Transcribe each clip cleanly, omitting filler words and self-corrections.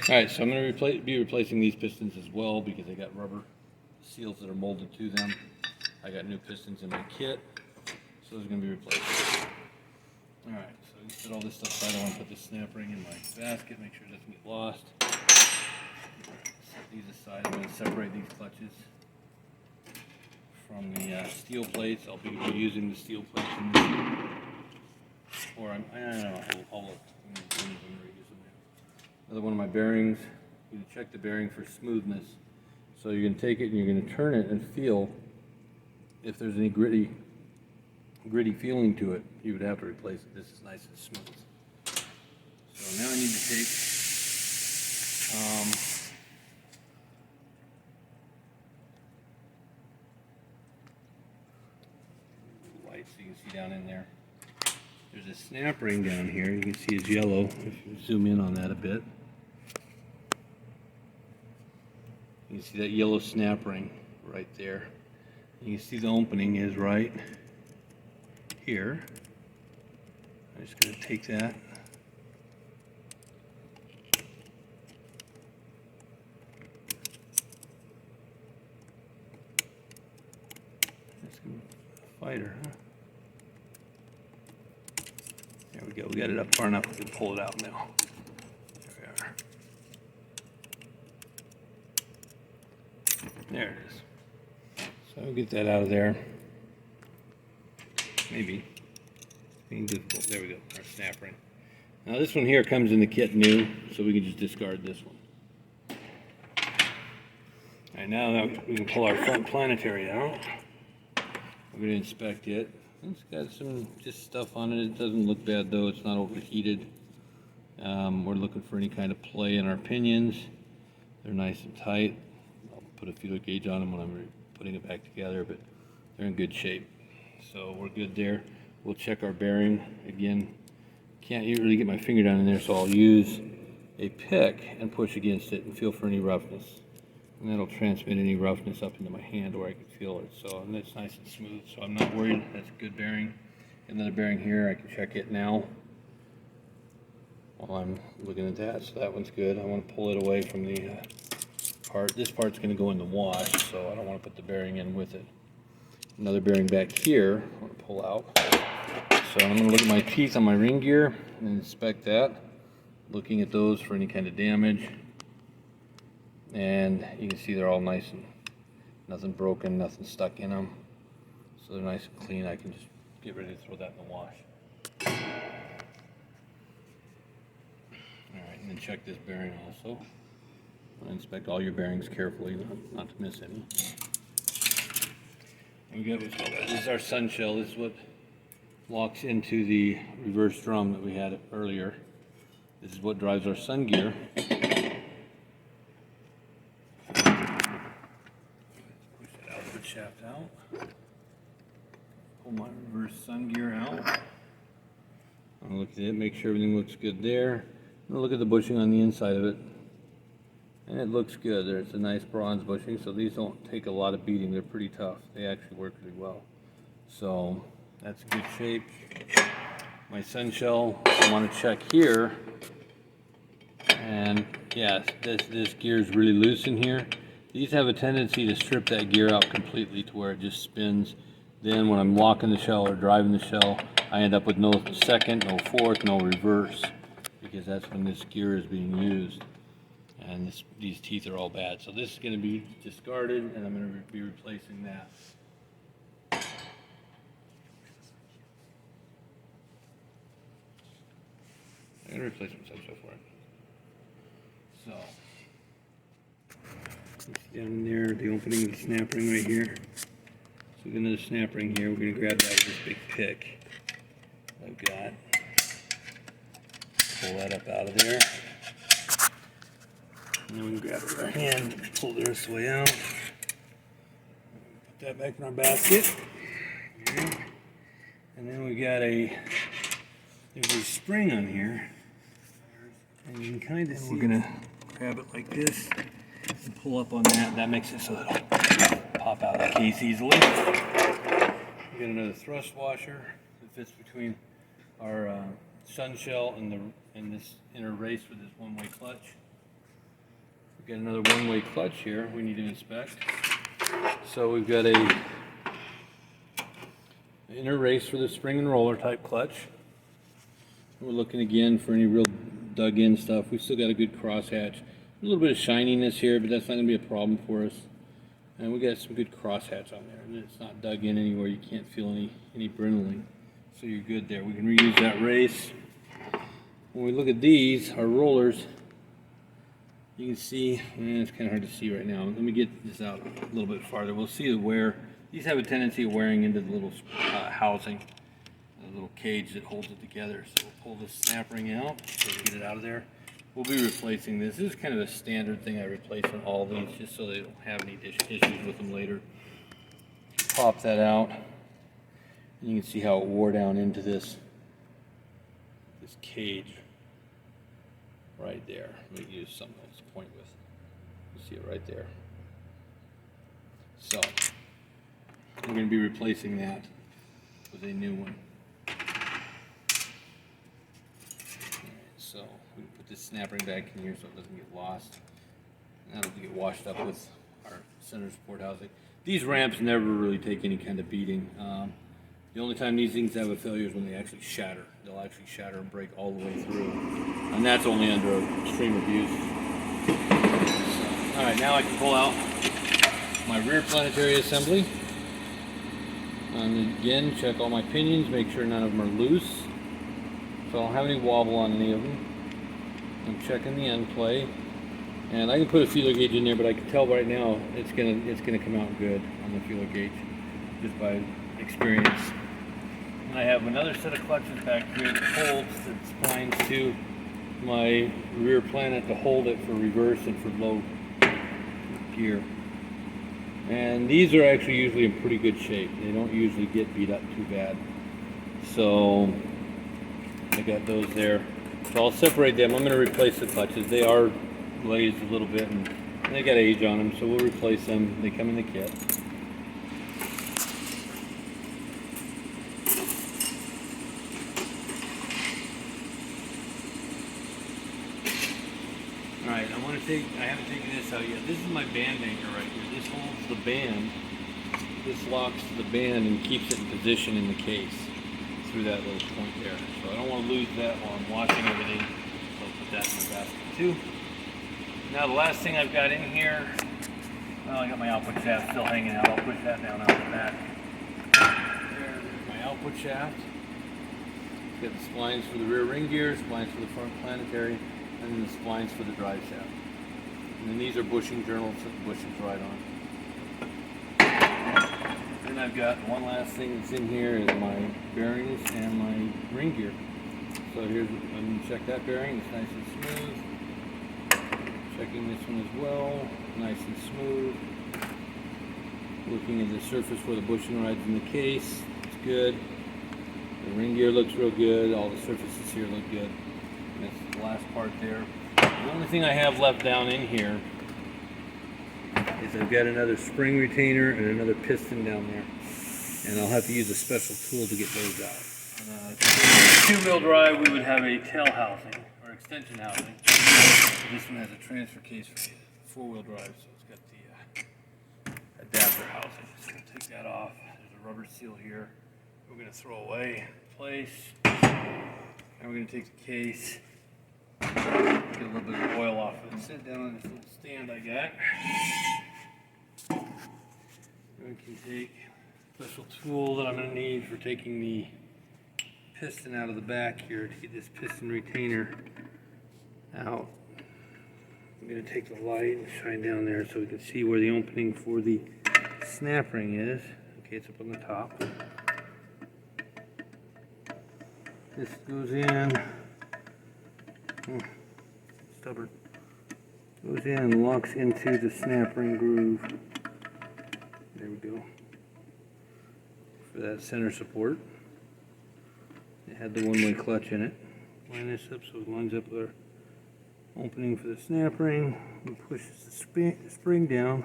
Alright, so I'm going to be replacing these pistons as well because they got rubber seals that are molded to them. I got new pistons in my kit, so those are going to be replaced. Alright, so you set all this stuff aside. I want to put the snap ring in my basket, make sure it doesn't get lost. Set these aside. I'm going to separate these clutches from the steel plates. I'll be reusing the steel plates in this. Or I don't know, I'll look. Another one of my bearings. You can check the bearing for smoothness. So you're going to take it and you're going to turn it and feel if there's any gritty feeling to it. You would have to replace it. This is nice and smooth. So now I need to take light so you can see down in there. There's a snap ring down here. You can see it's yellow. If you zoom in on that a bit, you can see that yellow snap ring right there. You can see the opening is right here. I'm just going to take that. That's a fighter, huh? There we go. We got it up far enough we can pull it out now. There we are. There it is. So I'll get that out of there. Maybe. Being difficult. There we go. Our snap ring. Now this one here comes in the kit new, so we can just discard this one. Alright, now we can pull our front planetary out. We're going to inspect it. It's got some just stuff on it. It doesn't look bad though. It's not overheated. We're looking for any kind of play in our pinions. They're nice and tight. I'll put a feeler gauge on them when I'm putting it back together, but they're in good shape. So we're good there. We'll check our bearing again. Can't really get my finger down in there, so I'll use a pick and push against it and feel for any roughness. And that'll transmit any roughness up into my hand where I can feel it. So, and it's nice and smooth, so I'm not worried. That's a good bearing. Another bearing here, I can check it now while I'm looking at that. So that one's good. I want to pull it away from the part. This part's going to go in the wash, so I don't want to put the bearing in with it. Another bearing back here, I want to pull out. So I'm going to look at my teeth on my ring gear and inspect that. Looking at those for any kind of damage. And you can see they're all nice and nothing broken, nothing stuck in them. So they're nice and clean. I can just get ready to throw that in the wash. Alright, and then check this bearing also. Inspect all your bearings carefully, not to miss any. And we got what's called that. This is our sun shell. This is what locks into the reverse drum that we had earlier. This is what drives our sun gear. Shaft out. Pull my reverse sun gear out. I'll look at it, make sure everything looks good there. I'll look at the bushing on the inside of it. And it looks good. There's a nice bronze bushing, so these don't take a lot of beating. They're pretty tough. They actually work really well. So that's in good shape. My sun shell, I want to check here. And yes, this gear is really loose in here. These have a tendency to strip that gear out completely to where it just spins. Then when I'm locking the shell or driving the shell, I end up with no second, no fourth, no reverse, because that's when this gear is being used. And these teeth are all bad. So this is going to be discarded, and I'm going to be replacing that. I'm going to replace some stuff for it. So. Down there, the opening of the snap ring right here. So we've got another snap ring here. We're going to grab that with this big pick I've got. Pull that up out of there. And then we can grab it with our hand, pull the rest of the way out. Put that back in our basket. Okay. And then we got there's a spring on here. And you can kind of see. We're going to grab it like this. And pull up on that. That makes it so it'll pop out of the case easily. We got another thrust washer that fits between our sun shell and this inner race for this one-way clutch. We've got another one-way clutch here we need to inspect. So we've got a inner race for the spring and roller type clutch. We're looking again for any real dug in stuff. We've still got a good crosshatch. A little bit of shininess here, but that's not going to be a problem for us. And we got some good crosshatch on there, and it's not dug in anywhere. You can't feel any brittling, so you're good there. We can reuse that race. When we look at these, our rollers, you can see, it's kind of hard to see right now. Let me get this out a little bit farther. We'll see the wear. These have a tendency of wearing into the little housing, the little cage that holds it together. So we'll pull this snap ring out so we get it out of there. We'll be replacing this. This is kind of a standard thing I replace on all these, just so they don't have any issues with them later. Pop that out, and you can see how it wore down into this cage right there. Let me use something else to point with. You see it right there. So we're going to be replacing that with a new one. So we can put this snap ring back in here so it doesn't get lost. And that'll get washed up with our center support housing. These ramps never really take any kind of beating. The only time these things have a failure is when they actually shatter. They'll actually shatter and break all the way through. And that's only under extreme abuse. So, alright, now I can pull out my rear planetary assembly. And again, check all my pinions, make sure none of them are loose. So I don't have any wobble on any of them. I'm checking the end play. And I can put a feeler gauge in there, but I can tell right now it's gonna come out good on the feeler gauge, just by experience. And I have another set of clutches back here that holds the splines to my rear planet to hold it for reverse and for low gear. And these are actually usually in pretty good shape. They don't usually get beat up too bad. So I got those there. So I'll separate them. I'm going to replace the clutches. They are glazed a little bit and they got age on them, so we'll replace them. They come in the kit. Alright, I haven't taken this out yet. This is my band anchor right here. This holds the band. This locks the band and keeps it in position in the case through that little point there. So I don't want to lose that while I'm washing everything. So I'll put that in the basket too. Now the last thing I've got in here, well, I got my output shaft still hanging out. I'll push that down out the back. There's my output shaft. Got the splines for the rear ring gear, splines for the front planetary, and then the splines for the drive shaft. And then these are bushing journals that the bushings right on. Then I've got one last thing that's in here is my bearings and my ring gear. So here's, I'm going to check that bearing, it's nice and smooth. Checking this one as well, nice and smooth. Looking at the surface where the bushing rides in the case, it's good. The ring gear looks real good, all the surfaces here look good. And that's the last part there. The only thing I have left down in here is I've got another spring retainer and another piston down there. And I'll have to use a special tool to get those out. On a two-wheel drive, we would have a tail housing, or extension housing. This one has a transfer case for the four-wheel drive, so it's got the adapter housing. So we'll take that off. There's a rubber seal here. We're going to throw away in place. And we're going to take the case, get a little bit of oil off it, and sit down on this little stand I got. We can take a special tool that I'm going to need for taking the piston out of the back here to get this piston retainer out. I'm going to take the light and shine down there so we can see where the opening for the snap ring is. Okay, it's up on the top. This goes in. Stubborn. Goes in and locks into the snap ring groove. There we go. For that center support. It had the one-way clutch in it. Line this up so it lines up with our opening for the snap ring. We push the spring down.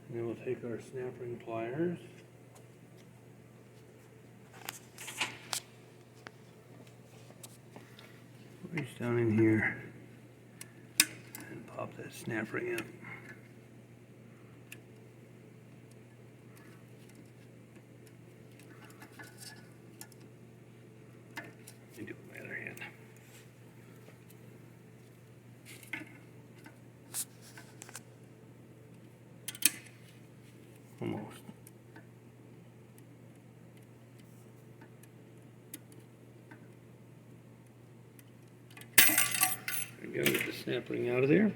And then we'll take our snap ring pliers. Reach down in here and Pop that snap ring out. Let me do it with my other hand. Almost. There we go, get the snap ring out of there.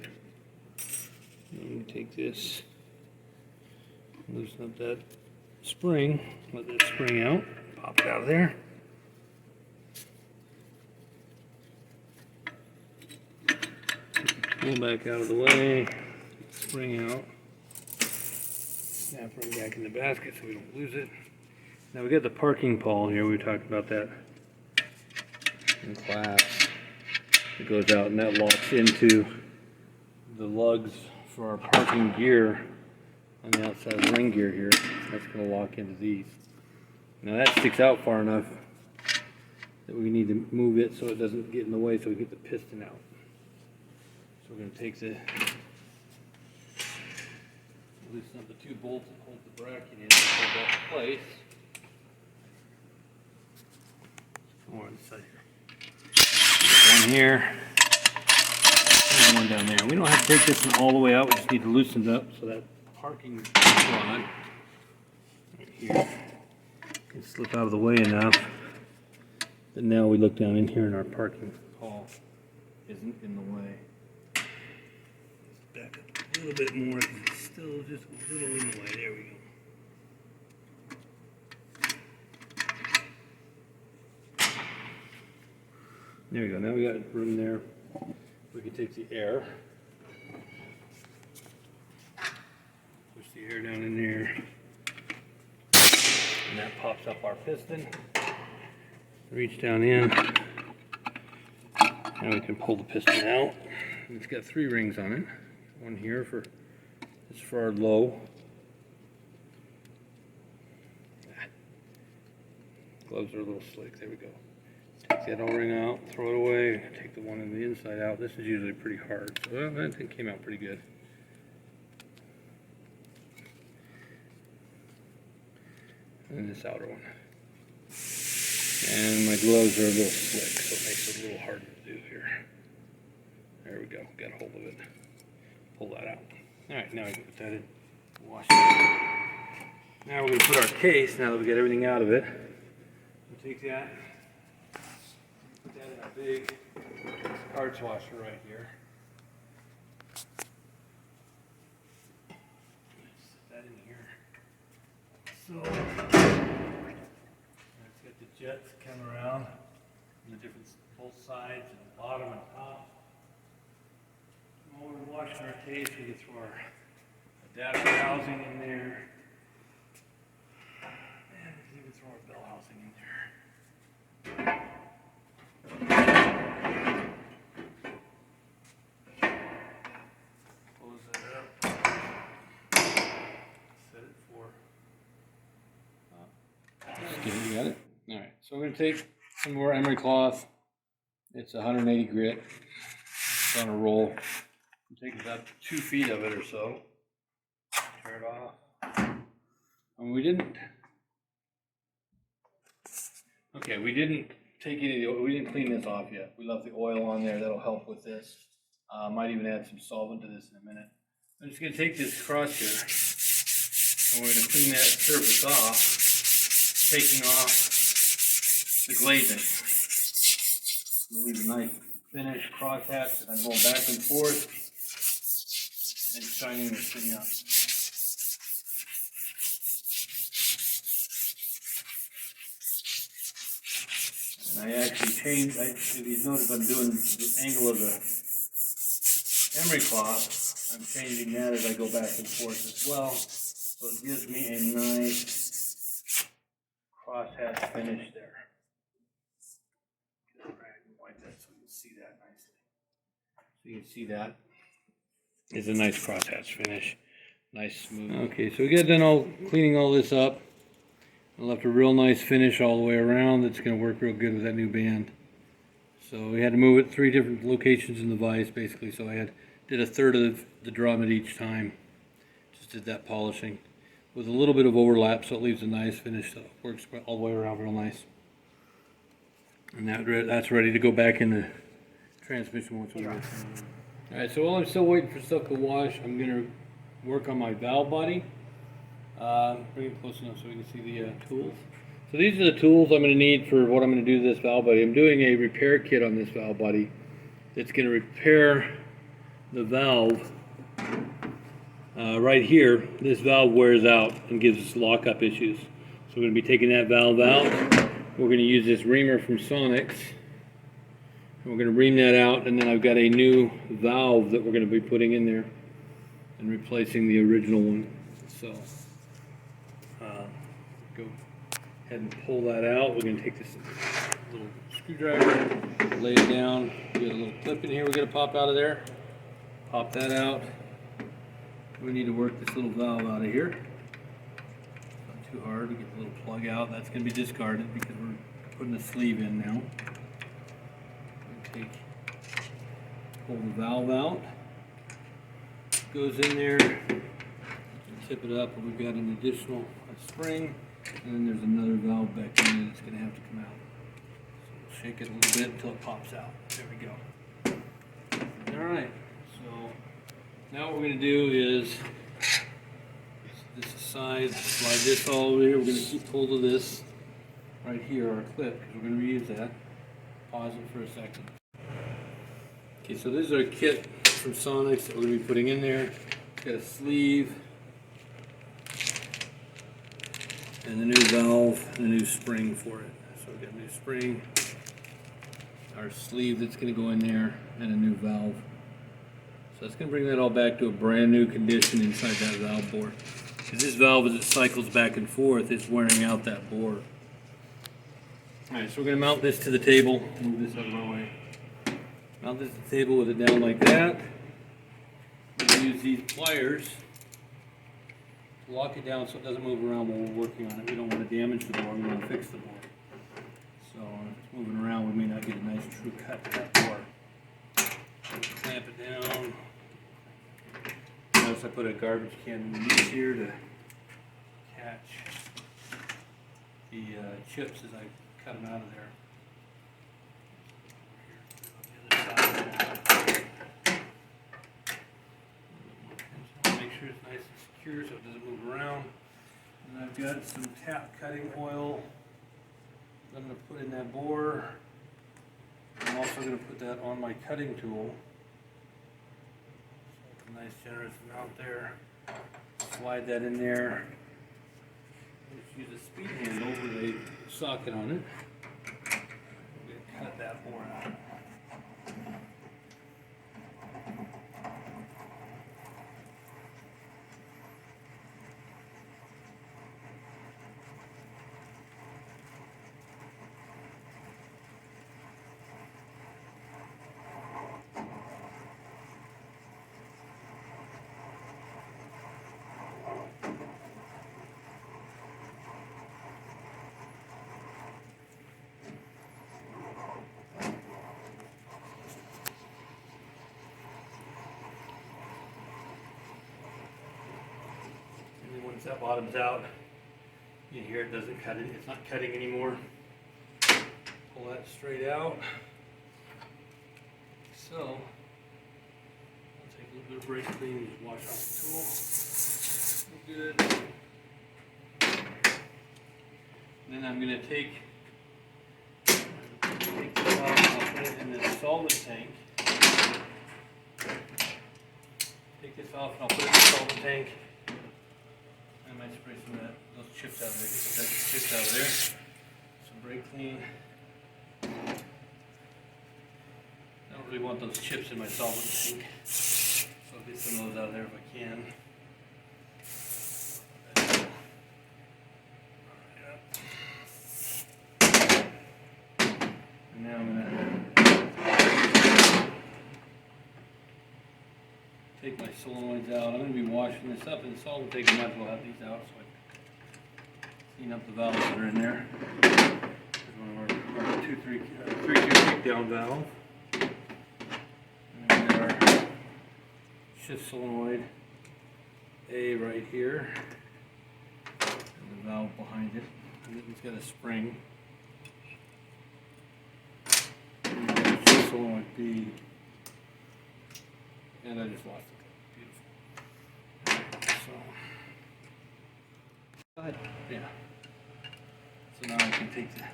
Let me take this, loosen up that spring, let that spring out, pop it out of there. Pull back out of the way, spring out, snap ring back in the basket so we don't lose it. Now we got the parking pole here, we talked about that in class. It goes out and that locks into the lugs for our parking gear on the outside of the ring gear here. That's going to lock into these. Now that sticks out far enough that we need to move it so it doesn't get in the way so we get the piston out. So we're going to take the, loosen up the two bolts that hold the bracket in and hold that in place. More on the side here. One here. One down there. We don't have to take this one all the way out, we just need to loosen it up so that parking rod right here can slip out of the way enough that now we look down in here and our parking hall isn't in the way. Let's back up a little bit more, it's still just a little in the way. There we go. There we go, now we got room there. We can take the air, push the air down in there, and that pops up our piston. Reach down in, and we can pull the piston out. It's got 3 rings on it. One here for, this is for our low. Gloves are a little slick, there we go. Take that O-ring out, throw it away, take the one on the inside out. This is usually pretty hard, so well, that thing came out pretty good. And this outer one. And my gloves are a little slick, so it makes it a little harder to do here. There we go, got a hold of it. Pull that out. Alright, now I can put that in, wash it. Now we're going to put our case, now that we got everything out of it. We'll take that. Put that in a big parts washer right here. Set that in here. So it's got the jets coming around on the different both sides and the bottom and top. While we're washing our case, we can throw our adapter housing in there. And we can even throw our bell housing in there. Close that up. Set it for. You got it? Alright, so we're going to take some more emery cloth. It's 180 grit. It's on a roll. Take about 2 feet of it or so. Tear it off. And we didn't. Okay, we didn't take any of the, we didn't clean this off yet. We left the oil on there. That'll help with this. Might even add some solvent to this in a minute. I'm just going to take this across here, and we're going to clean that surface off, taking off the glazing. We'll leave a nice finished crosshatch, and I'm going back and forth and shining this thing up. And I actually changed, if you notice I'm doing the angle of the emery cloth, I'm changing that as I go back and forth as well. So it gives me a nice crosshatch finish there. Wipe that so you can see that nicely. So you can see that is a nice crosshatch finish. Nice smooth. Okay, so we got done all cleaning all this up. I left a real nice finish all the way around. That's going to work real good with that new band. So we had to move it 3 different locations in the vise basically. So I had Did a third of the drum at each time. Just did that polishing with a little bit of overlap, so it leaves a nice finish. So it works all the way around real nice. And that's ready to go back in the transmission once we get. All right, so while I'm still waiting for stuff to wash, I'm gonna work on my valve body. Bring it close enough so we can see the tools. So these are the tools I'm gonna need for what I'm gonna do to this valve body. I'm doing a repair kit on this valve body. It's gonna repair the valve right here. This valve wears out and gives us lockup issues. So we're gonna be taking that valve out. We're gonna use this reamer from Sonic's. We're going to ream that out, and then I've got a new valve that we're going to be putting in there and replacing the original one. So go ahead and pull that out. We're going to take this little screwdriver, lay it down. We got a little clip in here we're going to pop out of there. Pop that out. We need to work this little valve out of here. Not too hard. We get the little plug out. That's going to be discarded because we're putting the sleeve in now. Pull the valve out, goes in there, tip it up, and we've got an additional spring, and then there's another valve back in there that's going to have to come out. So we'll shake it a little bit until it pops out. There we go. Alright, so now what we're going to do is this aside, slide this all over here. We're going to keep hold of this right here, our clip, because we're going to reuse that. Pause it for a second. Okay, so this is our kit from Sonic's that we're going to be putting in there. It's got a sleeve, and the new valve, and a new spring for it. So we've got a new spring, our sleeve that's going to go in there, and a new valve. So it's going to bring that all back to a brand new condition inside that valve bore. Because this valve, as it cycles back and forth, is wearing out that bore. Alright, so we're going to mount this to the table. Move this out of my way. Mount this to the table with it down like that. We're going to use these pliers to lock it down so it doesn't move around while we're working on it. We don't want to damage the bore, we want to fix the bore. So if it's moving around, we may not get a nice true cut to that bore. Clamp it down. Notice I put a garbage can in this here to catch the chips as I cut them out of there. Make sure it's nice and secure so it doesn't move around. And I've got some tap cutting oil that I'm going to put in that bore. I'm also going to put that on my cutting tool. So a nice generous amount there. Slide that in there. Just use a speed handle with a socket on it. I'm going to cut that bore out. Once that bottom's out, you hear it doesn't cut it, it's not cutting anymore. Pull that straight out. So, I'll take a little bit of brake clean and just wash off the tool. Good. And then I'm going to take this off and I'll put it in the solvent tank. Take this off and I'll put it in the solvent tank. I might spray some of those chips out of there, get some chips out of there. Some brake clean. I don't really want those chips in my solvent tank, so I'll get some of those out of there if I can. And now I'm going to take my solenoids out. I'm going to be washing this up in the solvent tank. I might as well have these out so I can clean up the valves that are in there. There's one of our 3-2 kickdown valve. And then our shift solenoid A right here, and the valve behind it. And then it's got a spring. And you've got a shift solenoid B, and I just lost it. Beautiful. So, Go ahead. yeah. So now I can take the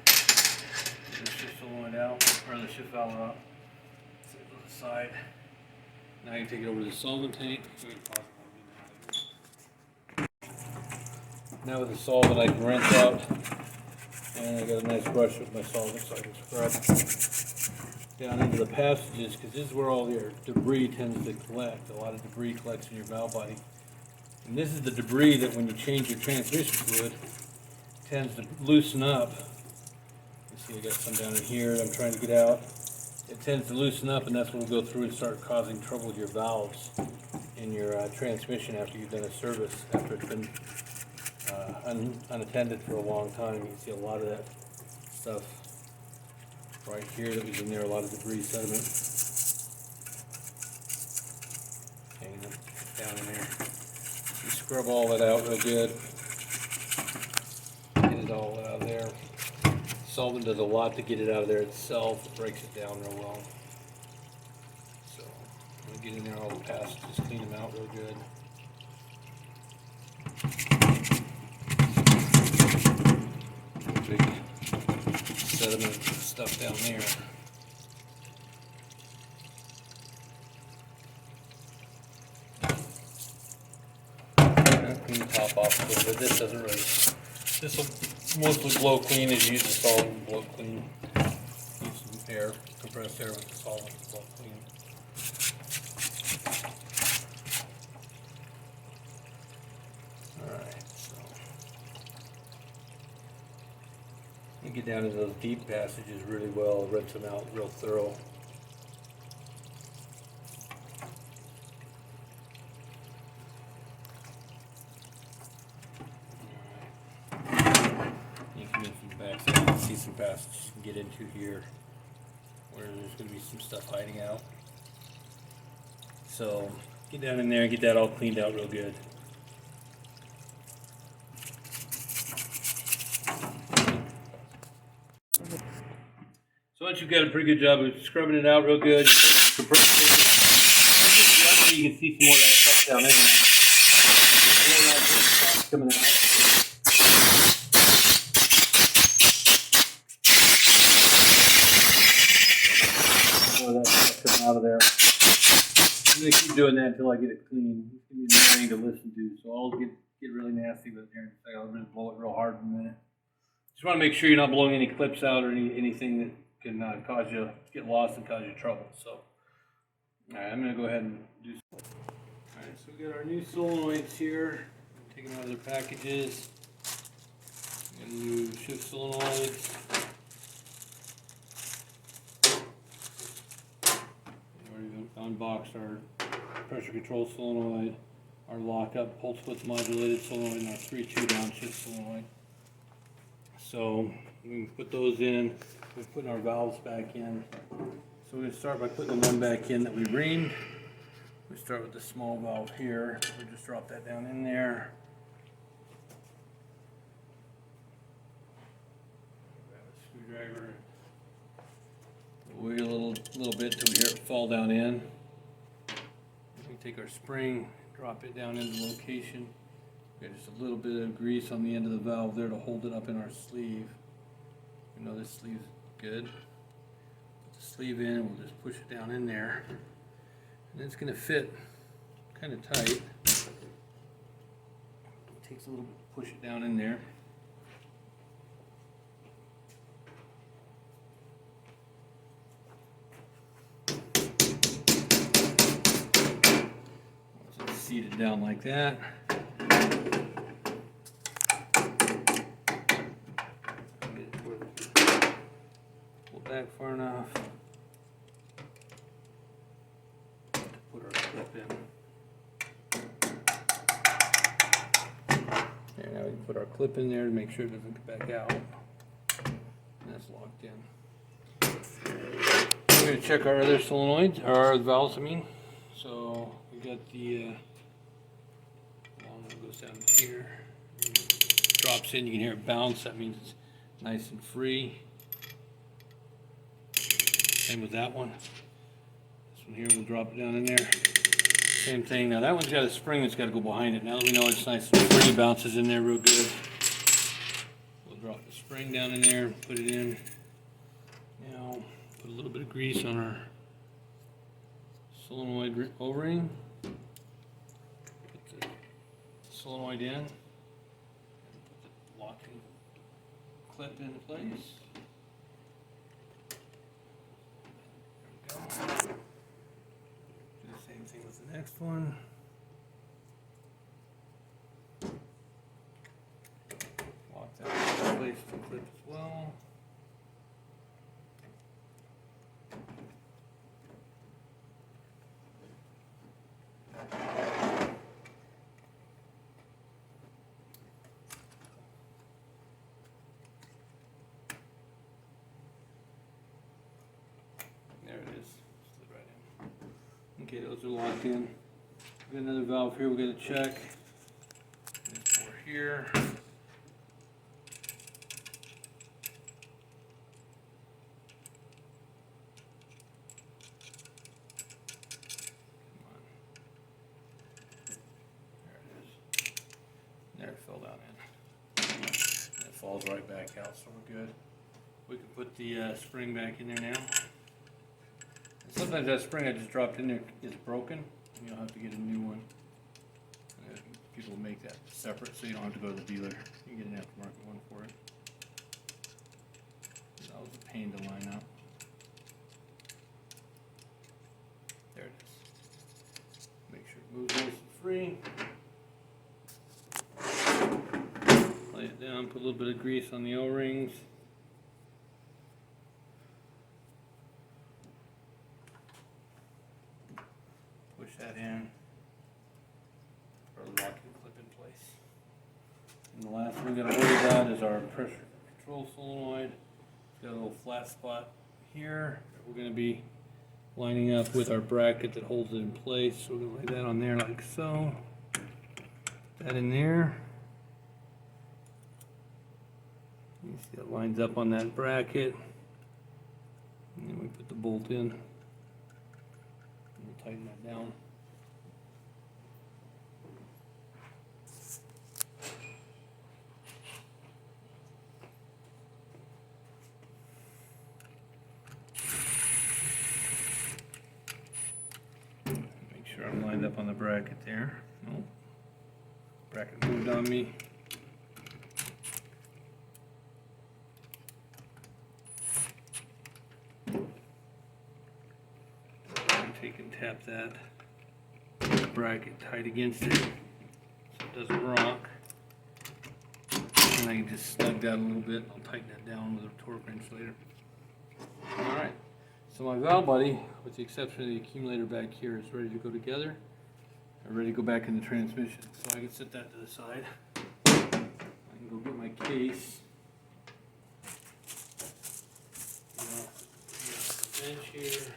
shift solenoid out, or the shift valve out. Set it to the side. Now I can take it over to the solvent tank. Now with the solvent I can rinse out, and I got a nice brush with my solvent so I can scrub down into the passages, because this is where all your debris tends to collect. A lot of debris collects in your valve body. And this is the debris that when you change your transmission fluid, tends to loosen up. You see I got some down in here that I'm trying to get out. It tends to loosen up, and that's when we'll go through and start causing trouble with your valves in your transmission after you've done a service, after it's been unattended for a long time. You can see a lot of that stuff right here that was in there, a lot of debris, sediment hanging down in there. You scrub all that out real good, get it all out of there. Solvent does a lot to get it out of there itself. It breaks it down real well. So I'm going to get in there all the passages, clean them out real good. Big sediment stuff down there. Clean the top off a little bit. This doesn't really. This will mostly blow clean as you use the solvent to blow clean. Use some air, compressed air with the solvent to blow clean. Alright, so you get down into those deep passages really well, rinse them out real thorough. See some passages you can get into here where there's going to be some stuff hiding out. So get down in there and get that all cleaned out real good. So once you've got a pretty good job of scrubbing it out real good, you can see some more of that stuff down in there. More of that stuff coming out. That stuff coming out of there. I'm going to keep doing that until I get it clean. It's going to be annoying to listen to, so I'll get really nasty with it here in a second. I'll just blow it real hard in a minute. Just want to make sure you're not blowing any clips out or anything that can cause you to get lost and cause you trouble. So, alright, I'm going to go ahead and do some. Alright, so we got our new solenoids here. I'm taking them out of their packages. We got new shift solenoids. Unboxed our pressure control solenoid, our lockup pulse width modulated solenoid, and our 3/2 downshift solenoid. So we can put those in. We're putting our valves back in. So we're going to start by putting the one back in that we reamed. We start with the small valve here. We just drop that down in there. Grab a screwdriver. Wait a little bit till we hear it fall down in. We take our spring, drop it down into location. We got just a little bit of grease on the end of the valve there to hold it up in our sleeve. You know this sleeve's good. Put the sleeve in, we'll just push it down in there. And it's going to fit kind of tight. It takes a little bit to push it down in there. Seat it down like that. Pull back far enough to put our clip in. And now we can put our clip in there to make sure it doesn't come back out. And that's locked in. We're going to check our other solenoids, or our valves, I mean. So we We got the long one goes down here, drops in. You can hear it bounce. That means it's nice and free. Same with that one. This one here, we'll drop it down in there. Same thing. Now that one's got a spring that's got to go behind it. Now that we know it's nice and free, bounces in there real good. We'll drop the spring down in there, put it in. Now put a little bit of grease on our solenoid O-ring. Put the solenoid in. And put the locking clip in place. There we go. Do the same thing with the next one. Lock that in place with the clip as well. There it is. Slid right in. Okay, those are locked in. We got another valve here we got to check. There's four here. There it fell down in. And it falls right back out, so we're good. We can put the spring back in there now. And sometimes that spring I just dropped in there is broken, and you'll have to get a new one. People make that separate, so you don't have to go to the dealer. You can get an aftermarket one for it. That was a pain to line up. There it is. Make sure it moves nice and free. Lay it down, put a little bit of grease on the O-rings. Push that in. Put our locking clip in place. And the last thing we gotta worry about is our pressure control solenoid. It's got a little flat spot here that we're gonna be lining up with our bracket that holds it in place. So we're gonna lay that on there like so. Put that in there. You see it lines up on that bracket. And then we put the bolt in. And we'll tighten that down. Make sure I'm lined up on the bracket there. Nope. Bracket moved on me. Take and tap that bracket tight against it so it doesn't rock. And I can just snug that a little bit. I'll tighten that down with a torque wrench later. Alright, so my valve body, with the exception of the accumulator back here, is ready to go together. I'm ready to go back in the transmission. So I can set that to the side. I can go get my case. The bench here.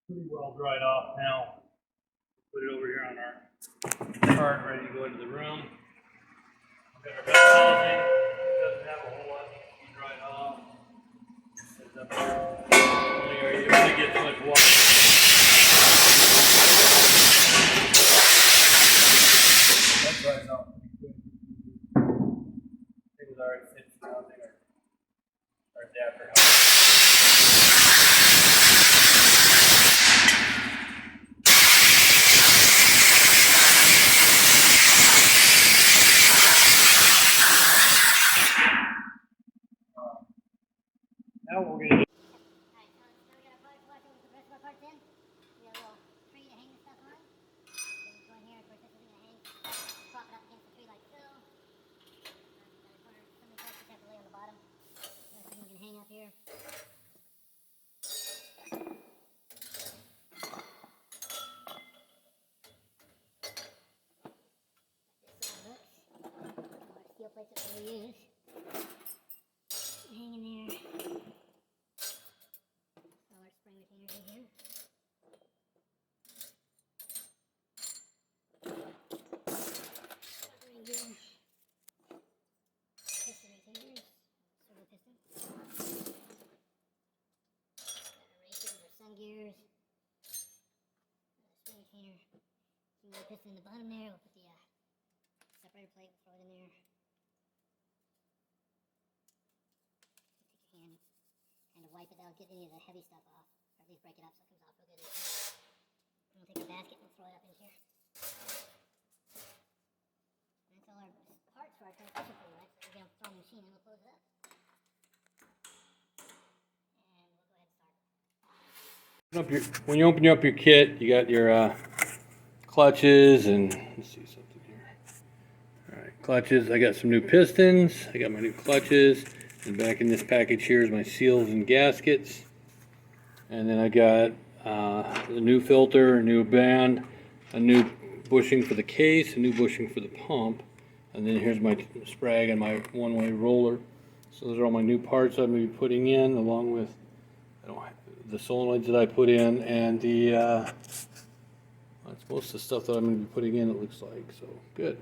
Pretty well dried off now. Put it over here on our cart, ready to go into the room. We've got our belt housing. It doesn't have a whole lot to be dried off. It's up there. Only area you really get too much water. That dries off pretty good. It was already finished mounting our adapter housing. the piston in the bottom there. We'll put the separator plate, we'll throw it in there. Take your hand, kind of wipe it out, get any of the heavy stuff off, or at least break it up so it comes off real good. And we'll take a basket and we'll throw it up in here. And that's all our parts for our transmission for the next. We're going to throw the machine in, we'll close it up. And we'll go ahead and start. When you open up your kit, you got your clutches and let's see something here. All right, clutches. I got some new pistons. I got my new clutches, and back in this package here is my seals and gaskets. And then I got a new filter, a new band, a new bushing for the case, a new bushing for the pump, and then here's my sprag and my one-way roller. So those are all my new parts I'm going to be putting in, along with the solenoids that I put in, and that's most of the stuff that I'm going to be putting in, it looks like. So good.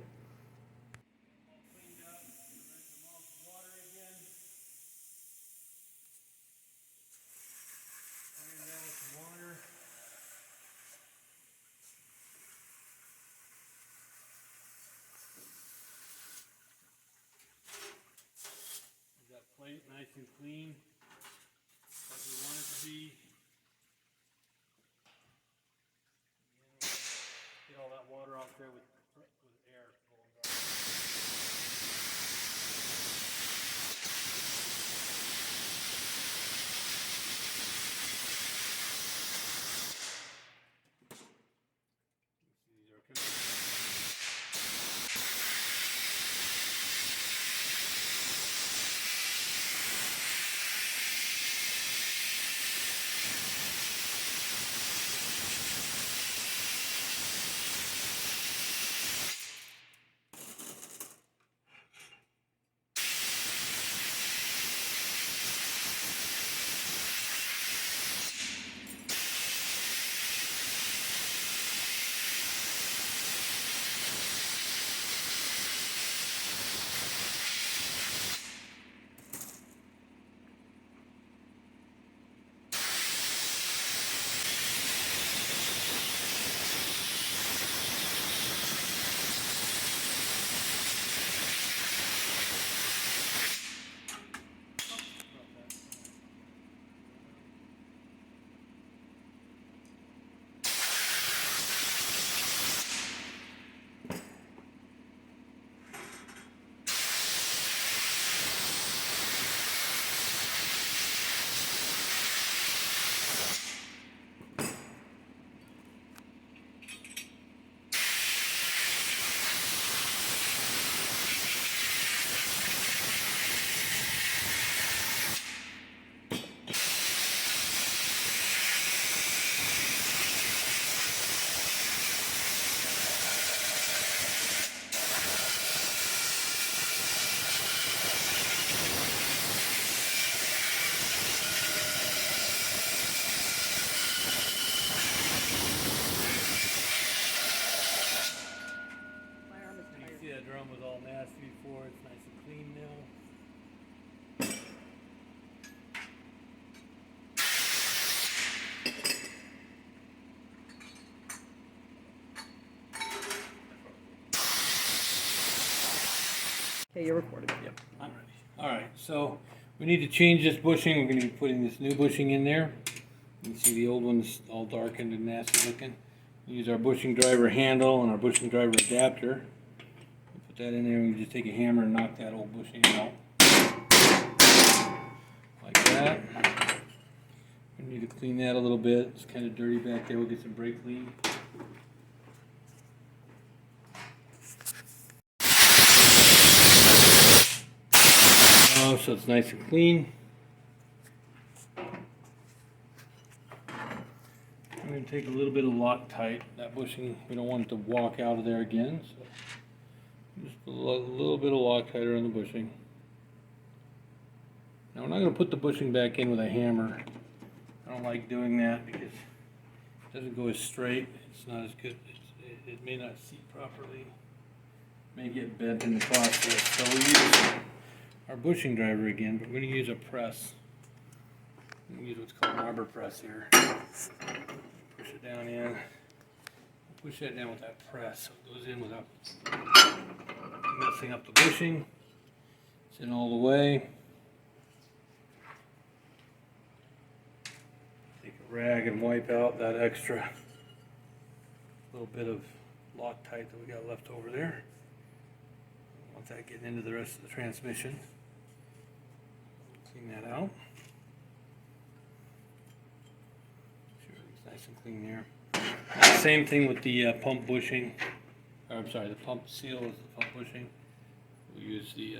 Cleaned up, rinse them off with water again. Iron it out with some water. Is that plate nice and clean, like we want it to be? Get all that water off there with air blowing out. These are that drum was all nasty before. It's nice and clean now. Okay, you're recording. Yep, I'm ready. All right, so we need to change this bushing. We're going to be putting this new bushing in there. You can see the old one's all darkened and nasty looking. We use our bushing driver handle and our bushing driver adapter. Put that in there, and we just take a hammer and knock that old bushing out. Like that. We need to clean that a little bit. It's kind of dirty back there. We'll get some brake clean. So it's nice and clean. I'm going to take a little bit of Loctite. That bushing, we don't want it to walk out of there again. So just a little bit of Loctite around the bushing. Now we're not going to put the bushing back in with a hammer. I don't like doing that because it doesn't go as straight. It's not as good. It may not seat properly. It may get bent in the process. So we use our bushing driver again, but we're going to use a press. We're going to use what's called an arbor press here. Push it down in. push that down with that press so it goes in without messing up the bushing. It's in all the way. Take a rag and wipe out that extra little bit of Loctite that we got left over there. Don't want that getting into the rest of the transmission. Clean that out. Sure, it's nice and clean there. Same thing with the pump bushing. Or, I'm sorry, the pump seal is the pump bushing. We use the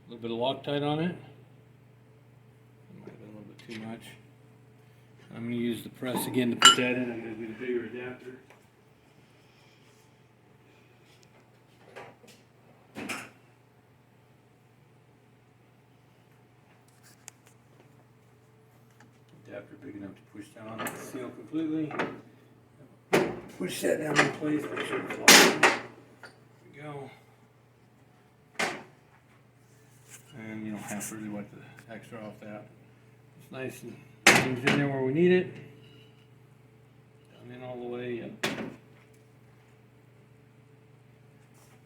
little bit of Loctite on it. It might have been a little bit too much. I'm going to use the press again to put that in. I'm going to do the bigger adapter. Adapter big enough to push down on the seal completely. Push that down in place, make sure it's locked. There we go. And you don't have to really wipe the extra off that. It's nice and everything's in there where we need it. Down in all the way. Yep.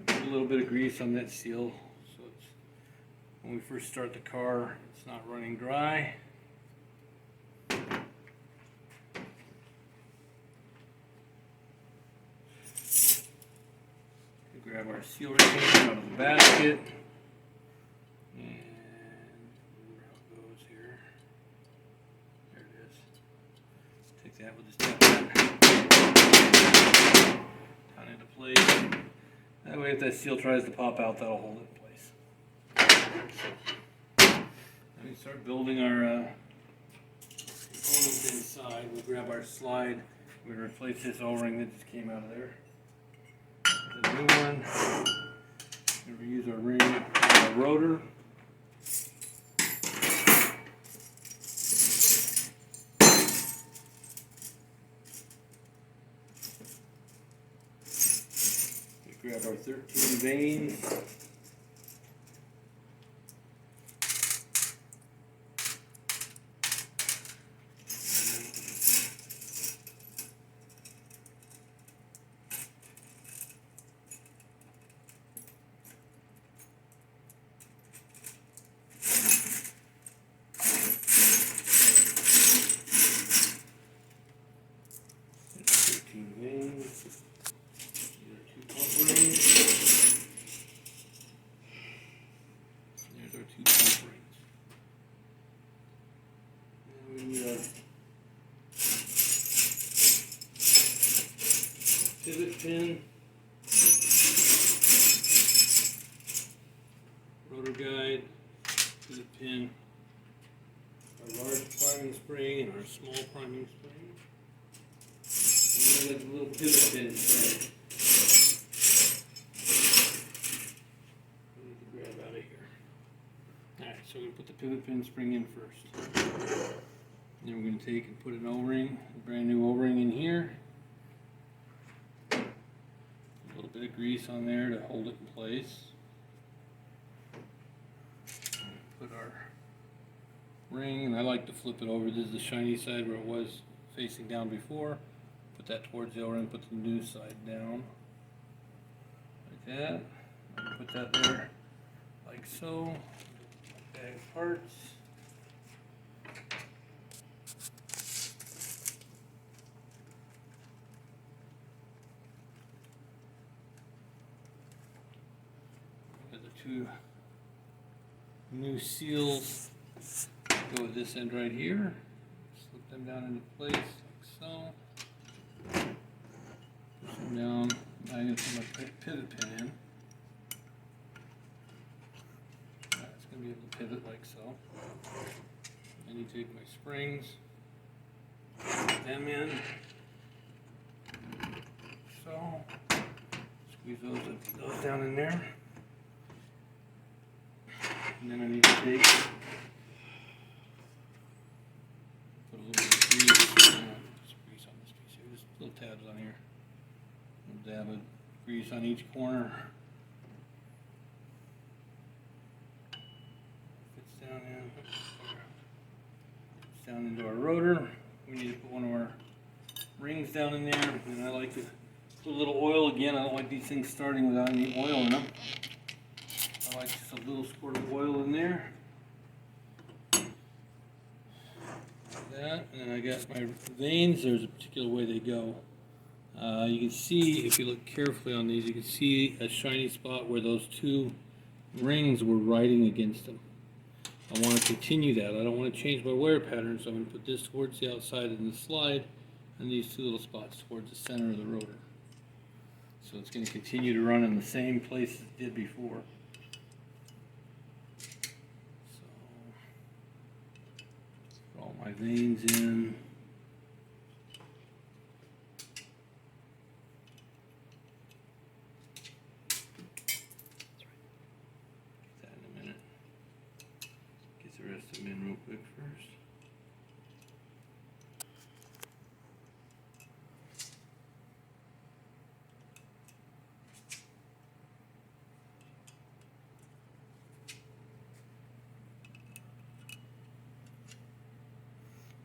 Put a little bit of grease on that seal so it's, when we first start the car, it's not running dry. Grab our seal retainer out of the basket, and where it goes here. There it is. Take that, we'll just tap that down into place. That way, if that seal tries to pop out, that'll hold it in place. Then we start building our components inside. We'll grab our slide. We replace this O-ring that just came out of there. The new one. We use our ring, our rotor. We grab our 13 vanes. There's our two pump rings. And we need our pivot pin, rotor guide, pivot pin, our large priming spring and our small priming spring. And then a little pivot pin inside. So we're going to put the pivot pin spring in first. Then we're going to take and put an O-ring, a brand new O-ring in here. A little bit of grease on there to hold it in place. Put our ring, and I like to flip it over. This is the shiny side where it was facing down before. Put that towards the O-ring, put the new side down. Like that. Put that there like so. Bag parts. Got the two new seals. Go with this end right here. Slip them down into place like so. Push them down. Now I'm going to put my pivot pin in. Be able to pivot like so. Then you take my springs, put them in, so squeeze those down in there, and then I need to take, put a little bit of grease on this piece here, just little tabs on here, a little dab of grease on each corner. Down into our rotor. We need to put one of our rings down in there, and I like to Put a little oil again. I don't like these things starting without any oil in them. I like just a little squirt of oil in there. Like that. And then I got my vanes. There's a particular way they go. You can see, if you look carefully on these, you can see a shiny spot where those two rings were riding against them. I want to continue that. I don't want to change my wear pattern, so I'm going to put this towards the outside of the slide and these two little spots towards the center of the rotor. So it's going to continue to run in the same place it did before. So, put all my vanes in. The rest of them in real quick first.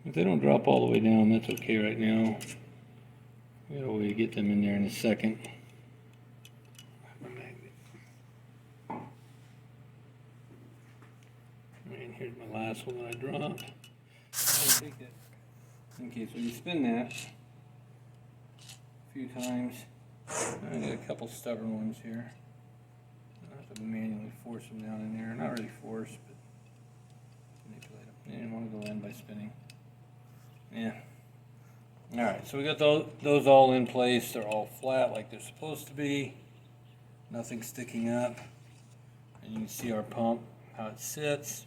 If they don't drop all the way down, that's okay right now. We got a way to get them in there in a second. And here's my last one that I dropped. Okay, so you spin that a few times. I got a couple stubborn ones here. I have to manually force them down in there. Not really force, but manipulate them. I didn't want to go in by spinning. Yeah. Alright, so we got those all in place. They're all flat like they're supposed to be. Nothing sticking up. And you can see our pump, how it sits.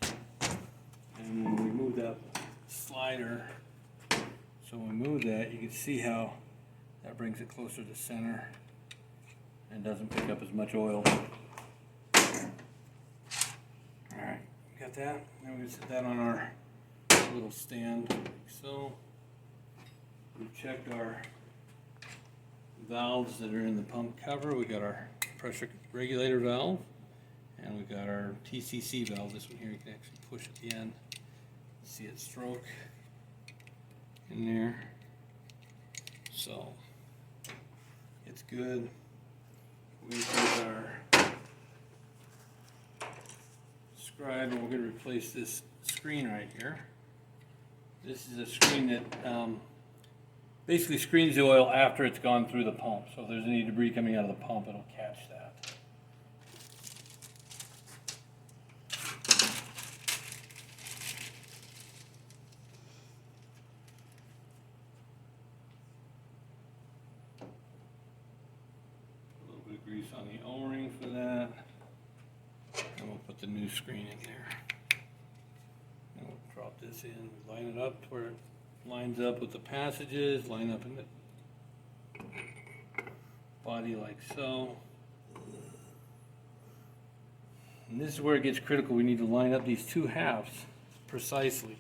And when we move that slider, so when we move that, you can see how that brings it closer to center and doesn't pick up as much oil. Alright, got that? Now we're going to set that on our little stand like so. We've checked our valves that are in the pump cover. We got our pressure regulator valve, and we got our TCC valve. This one here you can actually push at the end. See it stroke in there. So it's good. We got our scribe, and we're going to replace this screen right here. This is a screen that basically screens the oil after it's gone through the pump. So if there's any debris coming out of the pump, it'll catch that. A little bit of grease on the O-ring for that. And we'll put the new screen in there. And we'll drop this in, line it up where it lines up with the passages, line up in the body like so. And this is where it gets critical. We need to line up these two halves precisely.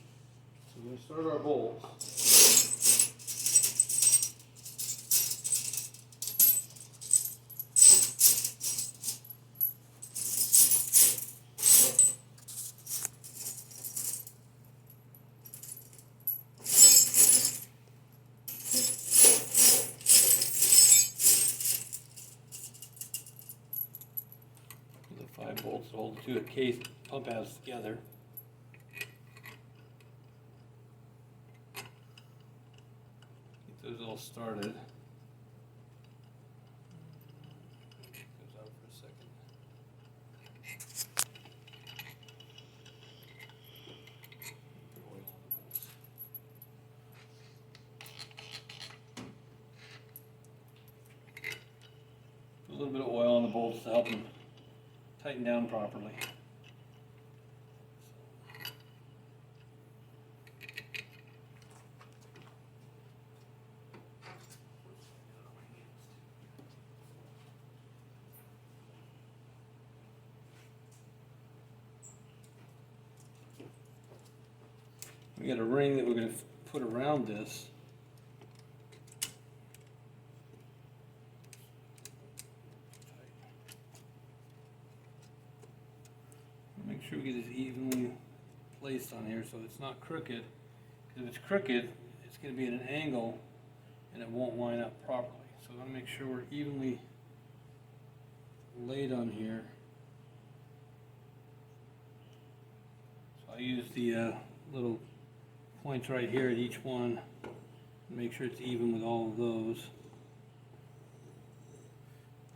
So we're going to start our bolts. The 5 bolts to hold the two case pump halves together. Get those all started. Goes out for a second. Put oil on the bolts. Put a little bit of oil on the bolts to help them tighten down properly. We got a ring that we're going to put around this. Make sure we get it evenly placed on here so it's not crooked. Because if it's crooked, it's going to be at an angle and it won't line up properly. So I want to make sure we're evenly laid on here. So I use the little points right here at each one. Make sure it's even with all of those.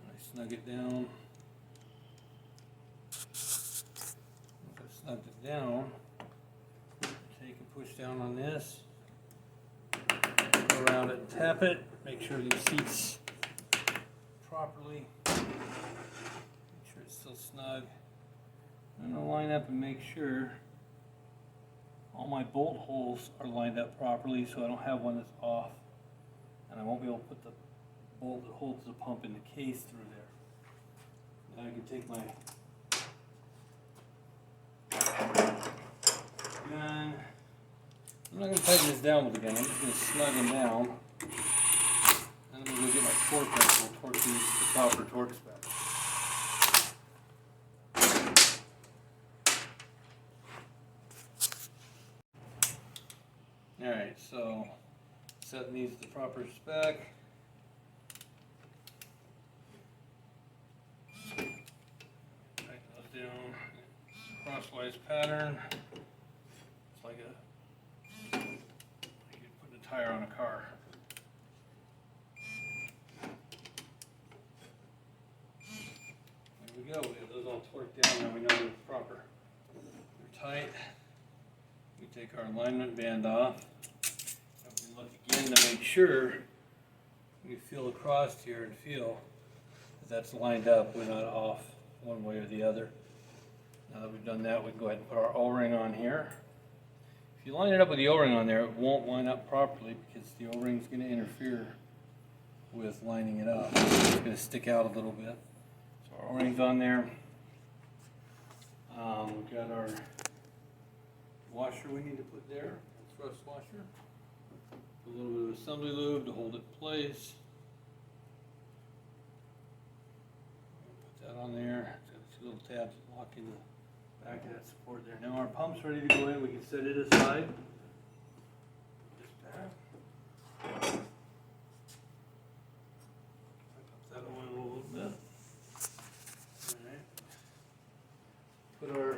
I snug it down. Once I've snugged it down, take and push down on this. Go around it and tap it. Make sure it seats properly. Make sure it's still snug. I'm going to line up and make sure all my bolt holes are lined up properly so I don't have one that's off. And I won't be able to put the bolt that holds the pump in the case through there. Now I can take my gun. I'm not going to tighten this down with the gun, I'm just going to snug them down. And I'm going to go get my torque wrench and torque these to the proper torque spec. Alright, so setting these to the proper spec. Tighten those down. Crosswise pattern. It's like you're putting a tire on a car. There we go. We have those all torqued down. Now we know they're proper. They're tight. We take our alignment band off. And we look again to make sure we feel across here and feel that that's lined up. We're not off one way or the other. Now that we've done that, we can go ahead and put our O-ring on here. If you line it up with the O-ring on there, it won't line up properly because the O-ring is going to interfere with lining it up. It's going to stick out a little bit. So our O-ring's on there. We've got our washer we need to put there, thrust washer. A little bit of assembly lube to hold it in place. Put that on there. It's got two little tabs that lock in the back of that support there. Now our pump's ready to go in. We can set it aside. This back. Pick up that oil a little bit. Alright. Put our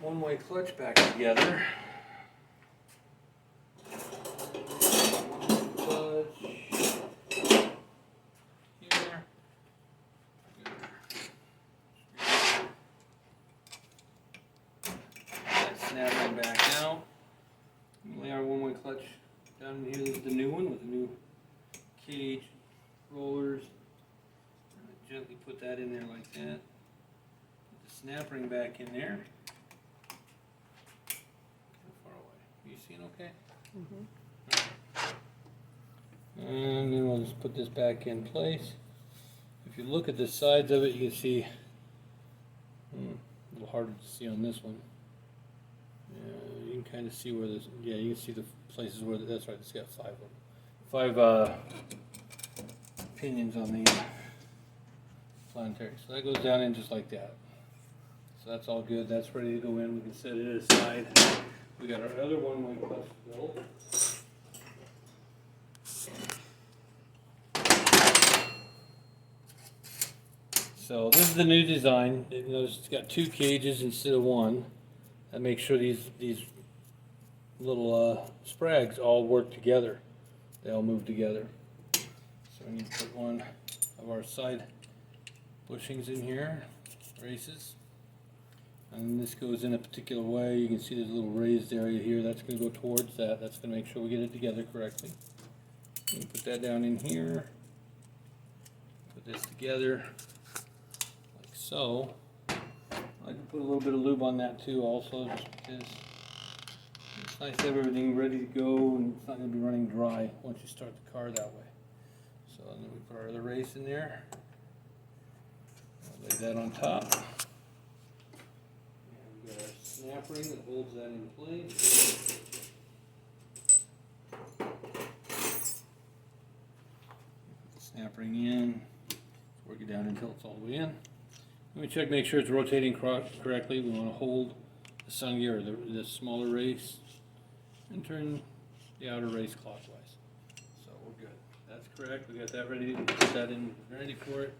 one-way clutch back together. Clutch here. That snapping back out. Lay our one-way clutch down in here. This is the new one with the new cage rollers. Gently put that in there like that. Put the snap ring back in there. You seeing okay? And then we'll just put this back in place. If you look at the sides of it, you can see, a little harder to see on this one. You can kind of see where this, yeah, you can see the places where, that's right, it's got five pinions on the planetary. So that goes down in just like that. So that's all good, that's ready to go in. We can set it aside. We got our other one-way clutch built. So this is the new design. Notice it's got two cages instead of one. That makes sure these little sprags all work together. They all move together. So we need to put one of our side bushings in here, races. And this goes in a particular way. You can see there's a little raised area here. That's going to go towards that. That's going to make sure we get it together correctly. You can put that down in here. Put this together like so. I can put a little bit of lube on that too also, just because it's nice to have everything ready to go and it's not going to be running dry once you start the car that way. So then we put our other race in there. I'll lay that on top. Snap ring that holds that in place. Put the snap ring in, work it down until it's all the way in. Let me check, make sure it's rotating correctly. We want to hold the sun gear, the smaller race, and turn the outer race clockwise. So we're good. correct. We got that ready, set in, ready for it.